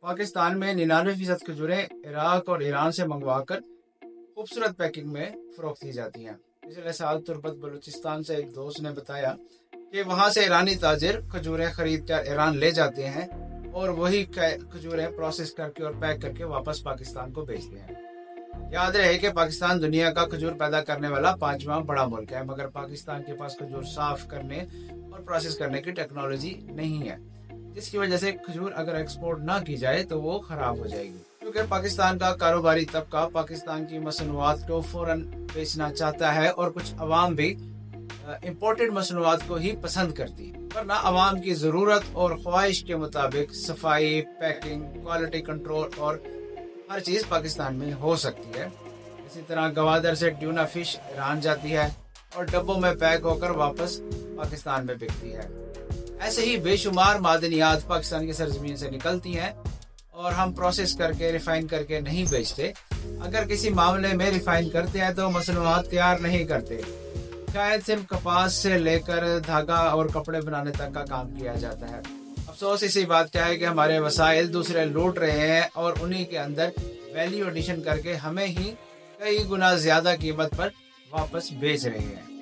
पाकिस्तान में 99% खजूरें इराक और ईरान से मंगवाकर खूबसूरत पैकिंग में फरोख्त की जाती हैं। पिछले साल तुर्बत बलूचिस्तान से एक दोस्त ने बताया कि वहाँ से ईरानी ताजिर खजूरें खरीद कर ईरान ले जाते हैं और वही खजूरें प्रोसेस करके और पैक करके वापस पाकिस्तान को भेजते हैं। याद रहे कि पाकिस्तान दुनिया का खजूर पैदा करने वाला 5वां बड़ा मुल्क है, मगर पाकिस्तान के पास खजूर साफ करने और प्रोसेस करने की टेक्नोलॉजी नहीं है, जिसकी वजह से खजूर अगर एक्सपोर्ट ना की जाए तो वो खराब हो जाएगी। क्योंकि पाकिस्तान का कारोबारी तबका पाकिस्तान की मसनूआत को फौरन बेचना चाहता है और कुछ अवाम भी इम्पोर्टेड मसनूआत को ही पसंद करती है, वरना अवाम की ज़रूरत और ख्वाहिश के मुताबिक सफाई, पैकिंग, क्वालिटी कंट्रोल और हर चीज़ पाकिस्तान में हो सकती है। इसी तरह गवादर से ट्यूना फिश ईरान जाती है और डब्बों में पैक होकर वापस पाकिस्तान में बिकती है। ऐसे ही बेशुमार मादनियात पाकिस्तान की सरजमीन से निकलती हैं और हम प्रोसेस करके रिफाइन करके नहीं बेचते। अगर किसी मामले में रिफाइन करते हैं तो मसनूआत तैयार नहीं करते। शायद सिर्फ कपास से लेकर धागा और कपड़े बनाने तक का काम किया जाता है। अफसोस इसी बात का है कि हमारे वसाइल दूसरे लूट रहे हैं और उन्हीं के अंदर वैल्यू एडिशन करके हमें ही कई गुना ज्यादा कीमत पर वापस बेच रहे हैं।